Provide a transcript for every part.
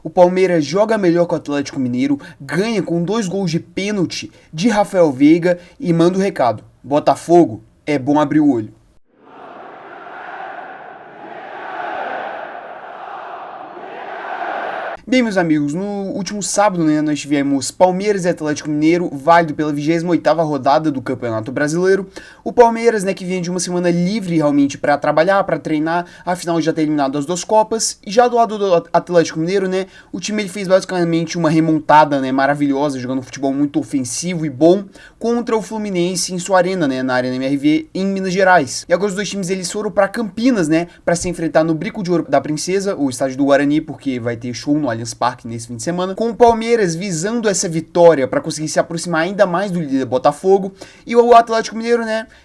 O Palmeiras joga melhor que o Atlético Mineiro, ganha com 2 gols de pênalti de Rafael Veiga e manda o recado: Botafogo, é bom abrir o olho. Bem, meus amigos, no último sábado, nós tivemos Palmeiras e Atlético Mineiro, válido pela 28ª rodada do Campeonato Brasileiro. O Palmeiras, que vinha de uma semana livre realmente para trabalhar, para treinar, afinal já ter eliminado as 2 Copas. E já do lado do Atlético Mineiro, o time ele fez basicamente uma remontada, maravilhosa, jogando um futebol muito ofensivo e bom contra o Fluminense em sua arena, na Arena MRV, em Minas Gerais. E agora os dois times eles foram para Campinas, para se enfrentar no Brico de Ouro da Princesa, o estádio do Guarani, porque vai ter show no Allianz Parque nesse fim de semana, com o Palmeiras visando essa vitória para conseguir se aproximar ainda mais do líder Botafogo, e o Atlético Mineiro,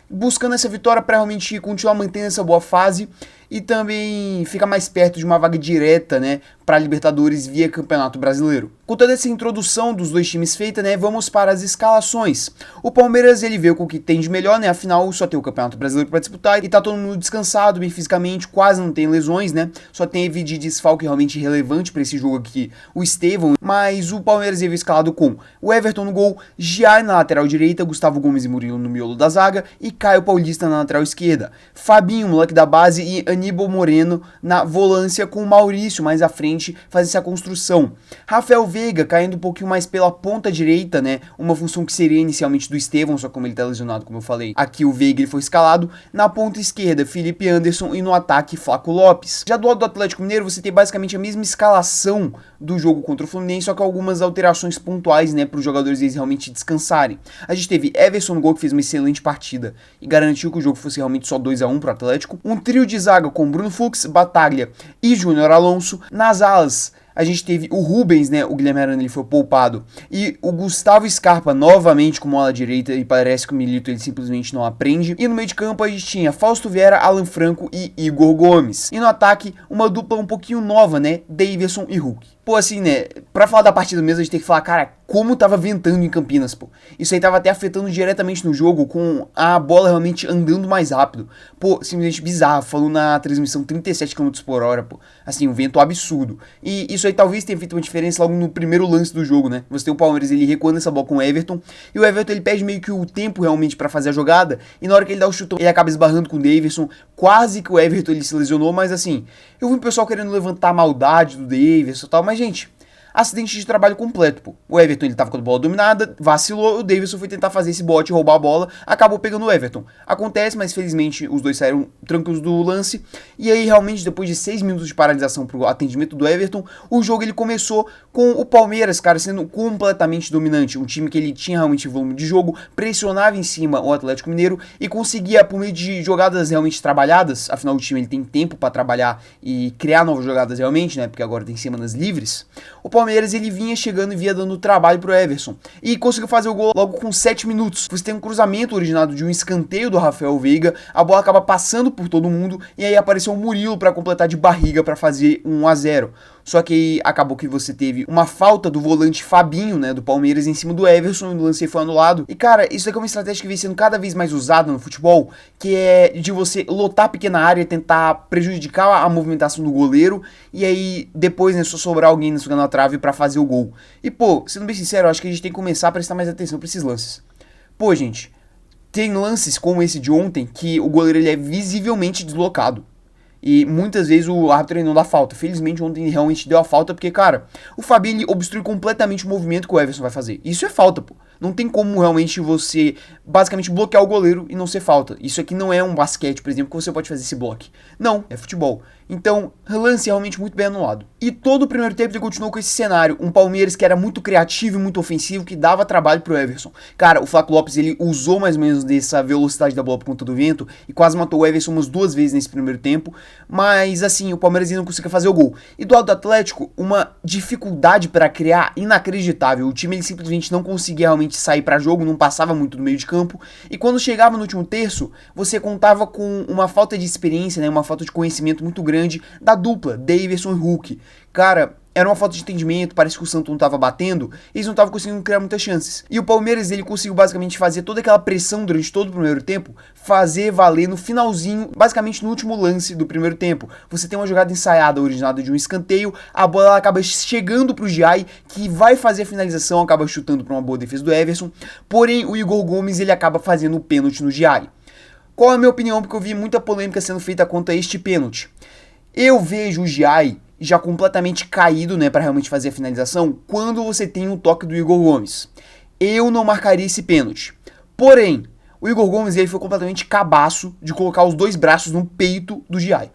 buscando essa vitória para realmente continuar mantendo essa boa fase e também ficar mais perto de uma vaga direta, para a Libertadores via Campeonato Brasileiro. Com toda essa introdução dos dois times feita, vamos para as escalações. O Palmeiras ele veio com o que tem de melhor, afinal só tem o Campeonato Brasileiro para disputar e tá todo mundo descansado, bem fisicamente, quase não tem lesões, só teve de desfalque realmente relevante para esse jogo aqui o Estevão, mas o Palmeiras veio escalado com o Everton no gol, Giai na lateral direita, Gustavo Gomes e Murilo no miolo da zaga e Caio Paulista na lateral esquerda, Fabinho, moleque da base, e Aníbal Moreno na volância, com o Maurício mais à frente fazer essa construção. Rafael Veiga caindo um pouquinho mais pela ponta direita, uma função que seria inicialmente do Estevão, só que como ele tá lesionado, como eu falei, aqui o Veiga ele foi escalado. Na ponta esquerda, Felipe Anderson e no ataque, Flaco Lopes. Já do lado do Atlético Mineiro, você tem basicamente a mesma escalação do jogo contra o Fluminense, só que algumas alterações pontuais, para os jogadores eles realmente descansarem. A gente teve Everson no gol, que fez uma excelente partida e garantiu que o jogo fosse realmente só 2-1 pro Atlético. Um trio de zaga com Bruno Fux, Bataglia e Júnior Alonso. Nas alas, a gente teve o Rubens, o Guilherme Arana ele foi poupado, e o Gustavo Scarpa novamente como ala direita, e parece que o Milito ele simplesmente não aprende. E no meio de campo a gente tinha Fausto Vieira, Alan Franco e Igor Gomes. E no ataque, uma dupla um pouquinho nova, Daverson e Hulk. Pô, assim, pra falar da partida mesmo, a gente tem que falar, cara, como tava ventando em Campinas, pô. Isso aí tava até afetando diretamente no jogo, com a bola realmente andando mais rápido. Pô, simplesmente bizarro, falou na transmissão 37 km por hora, pô. Assim, um vento absurdo. E isso aí talvez tenha feito uma diferença logo no primeiro lance do jogo, Você tem o Palmeiras, ele recuando essa bola com o Everton, e o Everton, ele perde meio que o tempo realmente pra fazer a jogada, e na hora que ele dá o chutão, ele acaba esbarrando com o Daverson. Quase que o Everton, ele se lesionou, mas assim, eu vi o pessoal querendo levantar a maldade do Daverson e tal, mas gente, acidente de trabalho completo, pô. O Everton ele tava com a bola dominada, vacilou, o Daverson foi tentar fazer esse bote, roubar a bola, acabou pegando o Everton. Acontece, mas felizmente os dois saíram tranquilos do lance, e aí realmente depois de 6 minutos de paralisação pro atendimento do Everton, o jogo ele começou com o Palmeiras, cara, sendo completamente dominante, um time que ele tinha realmente volume de jogo, pressionava em cima o Atlético Mineiro e conseguia, por meio de jogadas realmente trabalhadas, afinal o time ele tem tempo pra trabalhar e criar novas jogadas realmente, porque agora tem semanas livres, o Palmeiras ele vinha chegando e vinha dando trabalho pro Everson e conseguiu fazer o gol logo com 7 minutos. Você tem um cruzamento originado de um escanteio do Rafael Veiga, a bola acaba passando por todo mundo e aí apareceu o Murilo para completar de barriga para fazer 1-0. Só que acabou que você teve uma falta do volante Fabinho, do Palmeiras em cima do Everson, e o lance foi anulado. E cara, isso aqui é uma estratégia que vem sendo cada vez mais usada no futebol, que é de você lotar a pequena área, tentar prejudicar a movimentação do goleiro, e aí depois, só sobrar alguém na trave pra fazer o gol. E pô, sendo bem sincero, eu acho que a gente tem que começar a prestar mais atenção pra esses lances. Pô, gente, tem lances como esse de ontem, que o goleiro ele é visivelmente deslocado. E muitas vezes o árbitro ele não dá falta. Felizmente ontem ele realmente deu a falta, porque, cara, o Fabinho ele obstrui completamente o movimento que o Everson vai fazer. Isso é falta, pô. Não tem como realmente você basicamente bloquear o goleiro e não ser falta. Isso aqui não é um basquete, por exemplo, que você pode fazer esse bloco. Não, é futebol. Então, lance realmente muito bem anulado. E todo o primeiro tempo ele continuou com esse cenário. Um Palmeiras que era muito criativo e muito ofensivo, que dava trabalho pro Everson. Cara, o Flaco Lopes ele usou mais ou menos dessa velocidade da bola por conta do vento e quase matou o Everson umas 2 vezes nesse primeiro tempo. Mas assim, o Palmeiras ainda não conseguia fazer o gol. E do lado do Atlético, uma dificuldade para criar inacreditável. O time ele simplesmente não conseguia realmente sair para jogo, não passava muito do meio de campo. E quando chegava no último terço, você contava com uma falta de experiência, uma falta de conhecimento muito grande da dupla, Daverson e Hulk. Cara, era uma falta de entendimento, parece que o Santos não tava batendo, eles não estavam conseguindo criar muitas chances. E o Palmeiras, ele conseguiu basicamente fazer toda aquela pressão durante todo o primeiro tempo, fazer valer no finalzinho, basicamente no último lance do primeiro tempo. Você tem uma jogada ensaiada, originada de um escanteio, a bola ela acaba chegando pro Giai, que vai fazer a finalização, acaba chutando pra uma boa defesa do Everson, porém o Igor Gomes, ele acaba fazendo o pênalti no Giai. Qual é a minha opinião? Porque eu vi muita polêmica sendo feita contra este pênalti. Eu vejo o Giai já completamente caído, né, para realmente fazer a finalização, quando você tem um toque do Igor Gomes. Eu não marcaria esse pênalti. Porém, o Igor Gomes ele foi completamente cabaço de colocar os dois braços no peito do Giai.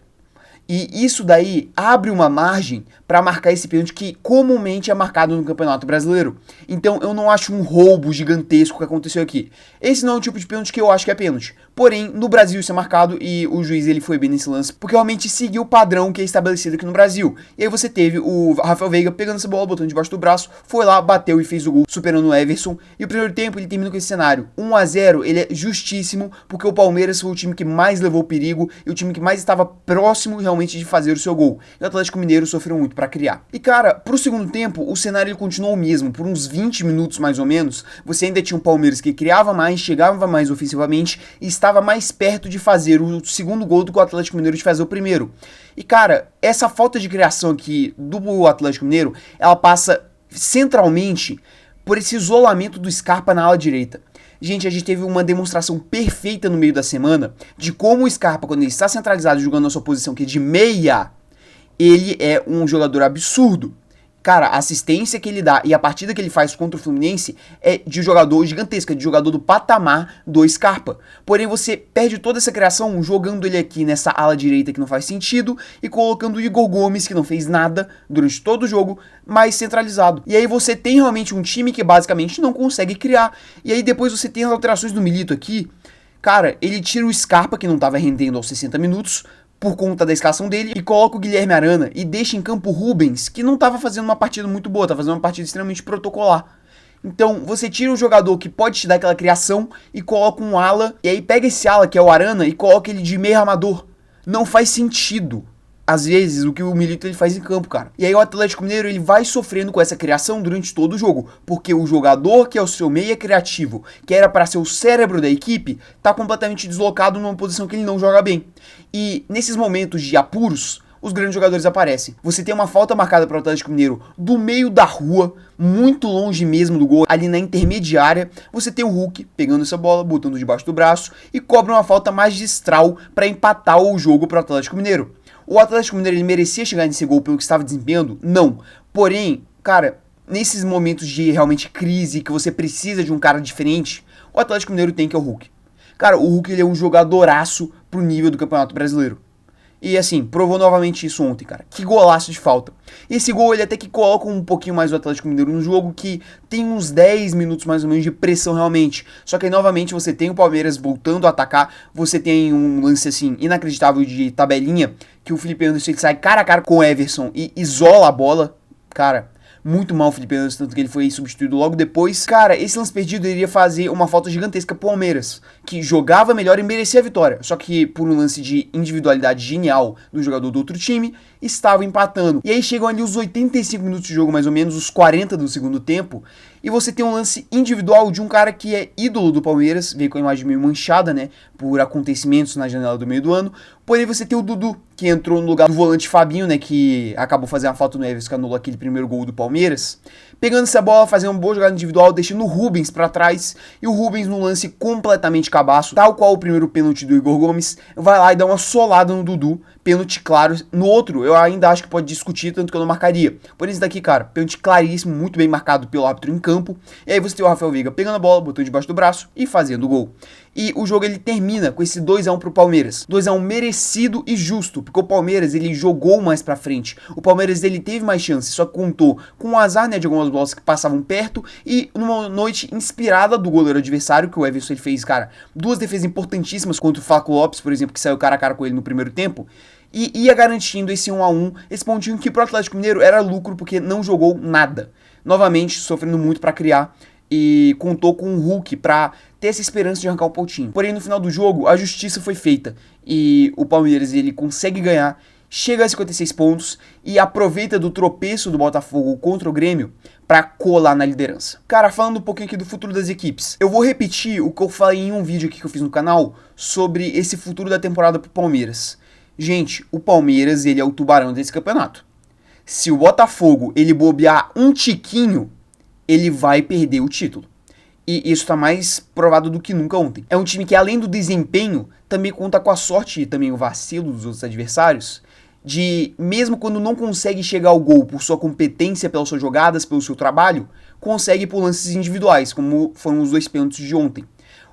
E isso daí abre uma margem para marcar esse pênalti que comumente é marcado no Campeonato Brasileiro. Então eu não acho um roubo gigantesco que aconteceu aqui. Esse não é o tipo de pênalti que eu acho que é pênalti. Porém, no Brasil isso é marcado e o juiz ele foi bem nesse lance, porque realmente seguiu o padrão que é estabelecido aqui no Brasil. E aí você teve o Rafael Veiga pegando essa bola, botando debaixo do braço, foi lá, bateu e fez o gol, superando o Everson. E o primeiro tempo ele termina com esse cenário. 1-0, ele é justíssimo, porque o Palmeiras foi o time que mais levou perigo e o time que mais estava próximo realmente de fazer o seu gol. E o Atlético Mineiro sofreu muito para criar. E cara, pro segundo tempo, o cenário ele continuou o mesmo. Por uns 20 minutos mais ou menos, você ainda tinha um Palmeiras que criava mais, chegava mais ofensivamente e estava mais perto de fazer o segundo gol do que o Atlético Mineiro de fazer o primeiro. E cara, essa falta de criação aqui do Atlético Mineiro, ela passa centralmente por esse isolamento do Scarpa na ala direita. Gente, a gente teve uma demonstração perfeita no meio da semana de como o Scarpa, quando ele está centralizado jogando na sua posição que é de meia, ele é um jogador absurdo. Cara, a assistência que ele dá e a partida que ele faz contra o Fluminense é de jogador gigantesca, de jogador do patamar do Scarpa. Porém, você perde toda essa criação jogando ele aqui nessa ala direita que não faz sentido e colocando o Igor Gomes, que não fez nada durante todo o jogo, mais centralizado. E aí você tem realmente um time que basicamente não consegue criar. E aí depois você tem as alterações do Milito aqui. Cara, ele tira o Scarpa, que não estava rendendo aos 60 minutos, por conta da escalação dele, e coloca o Guilherme Arana e deixa em campo o Rubens, que não estava fazendo uma partida muito boa, estava fazendo uma partida extremamente protocolar. Então, você tira o jogador que pode te dar aquela criação e coloca um ala, e aí pega esse ala, que é o Arana, e coloca ele de meio armador. Não faz sentido, às vezes, o que o Milito ele faz em campo, cara. E aí o Atlético Mineiro ele vai sofrendo com essa criação durante todo o jogo, porque o jogador que é o seu meia criativo, que era para ser o cérebro da equipe, tá completamente deslocado numa posição que ele não joga bem. E nesses momentos de apuros, os grandes jogadores aparecem. Você tem uma falta marcada para o Atlético Mineiro do meio da rua, muito longe mesmo do gol, ali na intermediária. Você tem o Hulk pegando essa bola, botando debaixo do braço e cobra uma falta magistral para empatar o jogo para o Atlético Mineiro. O Atlético Mineiro ele merecia chegar nesse gol pelo que estava desempenhando? Não. Porém, cara, nesses momentos de realmente crise, que você precisa de um cara diferente, o Atlético Mineiro tem que é o Hulk. Cara, o Hulk ele é um jogadoraço pro nível do Campeonato Brasileiro. E assim, provou novamente isso ontem, cara. Que golaço de falta. Esse gol ele até que coloca um pouquinho mais o Atlético Mineiro no jogo, que tem uns 10 minutos mais ou menos de pressão realmente. Só que aí novamente você tem o Palmeiras voltando a atacar, você tem um lance assim inacreditável de tabelinha, que o Felipe Anderson ele sai cara a cara com o Everson e isola a bola. Cara, muito mal o Felipe Anderson, tanto que ele foi substituído logo depois. Cara, esse lance perdido iria fazer uma falta gigantesca pro Palmeiras, que jogava melhor e merecia a vitória. Só que por um lance de individualidade genial do jogador do outro time, estava empatando. E aí chegam ali os 85 minutos de jogo, mais ou menos, os 40 do segundo tempo, e você tem um lance individual de um cara que é ídolo do Palmeiras, veio com a imagem meio manchada, né, por acontecimentos na janela do meio do ano. Porém você tem o Dudu, que entrou no lugar do volante Fabinho, né, que acabou fazendo a falta no Everson, que anulou aquele primeiro gol do Palmeiras, pegando essa bola, fazendo uma boa jogada individual, deixando o Rubens pra trás, e o Rubens num lance completamente cabaço, tal qual o primeiro pênalti do Igor Gomes, vai lá e dá uma solada no Dudu, pênalti claro. No outro, eu ainda acho que pode discutir, tanto que eu não marcaria. Por esse daqui, cara, pênalti claríssimo, muito bem marcado pelo árbitro em campo, e aí você tem o Rafael Veiga pegando a bola, botando debaixo do braço e fazendo o gol. E o jogo ele termina com esse 2-1 pro Palmeiras. 2-1 merecido e justo, porque o Palmeiras ele jogou mais pra frente. O Palmeiras ele teve mais chances, só que contou com o azar, né, de algumas bolas que passavam perto e numa noite inspirada do goleiro adversário, que o Everson ele fez, cara, duas defesas importantíssimas contra o Flaco Lopes, por exemplo, que saiu cara a cara com ele no primeiro tempo. E ia garantindo esse 1-1, esse pontinho que pro Atlético Mineiro era lucro porque não jogou nada. Novamente sofrendo muito pra criar e contou com o Hulk pra ter essa esperança de arrancar o pontinho. Porém no final do jogo a justiça foi feita e o Palmeiras ele consegue ganhar chega a 56 pontos e aproveita do tropeço do Botafogo contra o Grêmio para colar na liderança. Cara, falando um pouquinho aqui do futuro das equipes, eu vou repetir o que eu falei em um vídeo aqui que eu fiz no canal sobre esse futuro da temporada pro Palmeiras. Gente, o Palmeiras, ele é o tubarão desse campeonato. Se o Botafogo, ele bobear um tiquinho, ele vai perder o título. E isso tá mais provado do que nunca ontem. É um time que, além do desempenho, também conta com a sorte e também o vacilo dos outros adversários, de, mesmo quando não consegue chegar ao gol por sua competência, pelas suas jogadas, pelo seu trabalho, consegue por lances individuais, como foram os 2 pênaltis de ontem.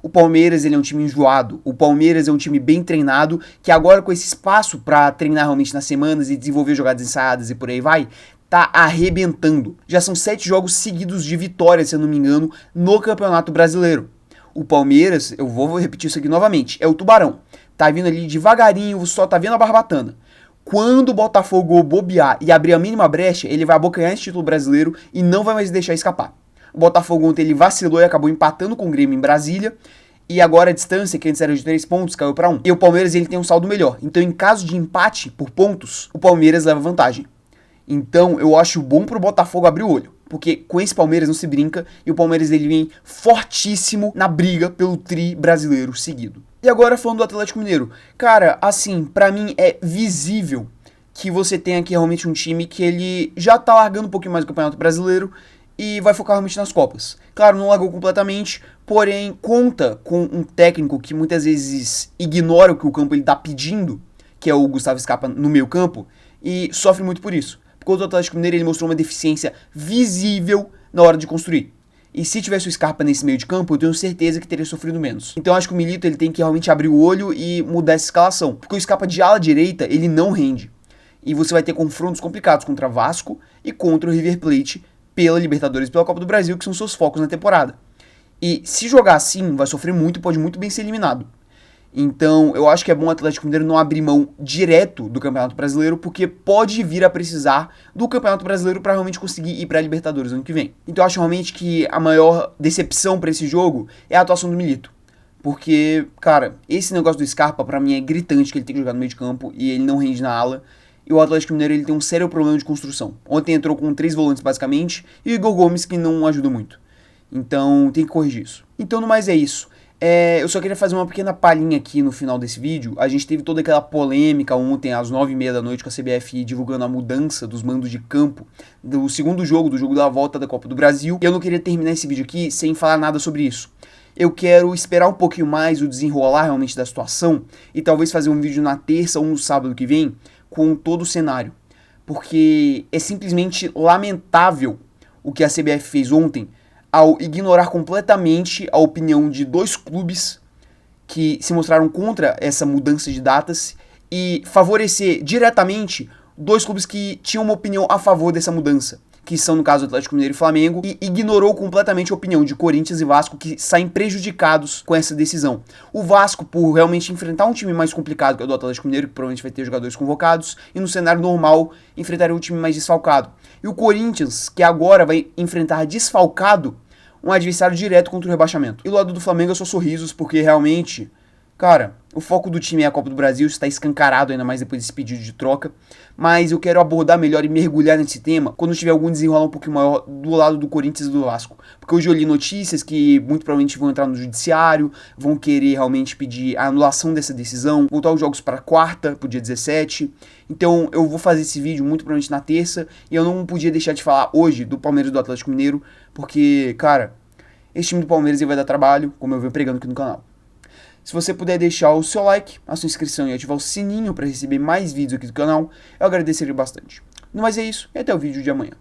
O Palmeiras, ele é um time enjoado, o Palmeiras é um time bem treinado, que agora com esse espaço para treinar realmente nas semanas e desenvolver jogadas ensaiadas e por aí vai, tá arrebentando. Já são 7 jogos seguidos de vitória, se eu não me engano, no Campeonato Brasileiro. O Palmeiras, eu vou repetir isso aqui novamente, é o tubarão. Tá vindo ali devagarinho, só tá vendo a barbatana. Quando o Botafogo bobear e abrir a mínima brecha, ele vai abocanhar esse título brasileiro e não vai mais deixar escapar. O Botafogo ontem ele vacilou e acabou empatando com o Grêmio em Brasília. E agora a distância, que antes era de 3 pontos, caiu para 1. E o Palmeiras ele tem um saldo melhor. Então, em caso de empate por pontos, o Palmeiras leva vantagem. Então, eu acho bom pro Botafogo abrir o olho. Porque com esse Palmeiras não se brinca. E o Palmeiras ele vem fortíssimo na briga pelo tri brasileiro seguido. E agora falando do Atlético Mineiro. Cara, assim, pra mim é visível que você tem aqui realmente um time que ele já tá largando um pouquinho mais do Campeonato Brasileiro e vai focar realmente nas Copas. Claro, não largou completamente, porém conta com um técnico que muitas vezes ignora o que o campo ele tá pedindo, que é o Gustavo Scarpa no meio campo, e sofre muito por isso. Porque o Atlético Mineiro ele mostrou uma deficiência visível na hora de construir. E se tivesse o Scarpa nesse meio de campo, eu tenho certeza que teria sofrido menos. Então eu acho que o Milito ele tem que realmente abrir o olho e mudar essa escalação. Porque o Scarpa de ala direita, ele não rende. E você vai ter confrontos complicados contra Vasco e contra o River Plate pela Libertadores e pela Copa do Brasil, que são seus focos na temporada. E se jogar assim, vai sofrer muito e pode muito bem ser eliminado. Então, eu acho que é bom o Atlético Mineiro não abrir mão direto do Campeonato Brasileiro, porque pode vir a precisar do Campeonato Brasileiro para realmente conseguir ir para a Libertadores ano que vem. Então, eu acho realmente que a maior decepção para esse jogo é a atuação do Milito. Porque, cara, esse negócio do Scarpa, para mim, é gritante que ele tem que jogar no meio de campo e ele não rende na ala. E o Atlético Mineiro ele tem um sério problema de construção. Ontem entrou com 3 volantes, basicamente, e o Igor Gomes, que não ajuda muito. Então, tem que corrigir isso. Então, no mais é isso. Eu só queria fazer uma pequena palhinha aqui no final desse vídeo. A gente teve toda aquela polêmica ontem às 9h30 da noite com a CBF divulgando a mudança dos mandos de campo do segundo jogo, do jogo da volta da Copa do Brasil. E eu não queria terminar esse vídeo aqui sem falar nada sobre isso. Eu quero esperar um pouquinho mais o desenrolar realmente da situação e talvez fazer um vídeo na terça ou no sábado que vem com todo o cenário. Porque é simplesmente lamentável o que a CBF fez ontem ao ignorar completamente a opinião de 2 clubes que se mostraram contra essa mudança de datas e favorecer diretamente 2 clubes que tinham uma opinião a favor dessa mudança, que são, no caso, Atlético Mineiro e Flamengo, e ignorou completamente a opinião de Corinthians e Vasco, que saem prejudicados com essa decisão. O Vasco, por realmente enfrentar um time mais complicado, que é o do Atlético Mineiro, que provavelmente vai ter jogadores convocados, e no cenário normal, enfrentaria um time mais desfalcado. E o Corinthians, que agora vai enfrentar desfalcado um adversário direto contra o rebaixamento. E do lado do Flamengo é só sorrisos, porque realmente, cara, o foco do time é a Copa do Brasil, está escancarado ainda mais depois desse pedido de troca, mas eu quero abordar melhor e mergulhar nesse tema quando tiver algum desenrolar um pouquinho maior do lado do Corinthians e do Vasco. Porque hoje eu li notícias que muito provavelmente vão entrar no judiciário, vão querer realmente pedir a anulação dessa decisão, voltar os jogos para quarta, pro dia 17. Então eu vou fazer esse vídeo muito provavelmente na terça, e eu não podia deixar de falar hoje do Palmeiras e do Atlético Mineiro, porque, cara, esse time do Palmeiras ele vai dar trabalho, como eu venho pregando aqui no canal. Se você puder deixar o seu like, a sua inscrição e ativar o sininho para receber mais vídeos aqui do canal, eu agradeceria bastante. Mas é isso, e até o vídeo de amanhã.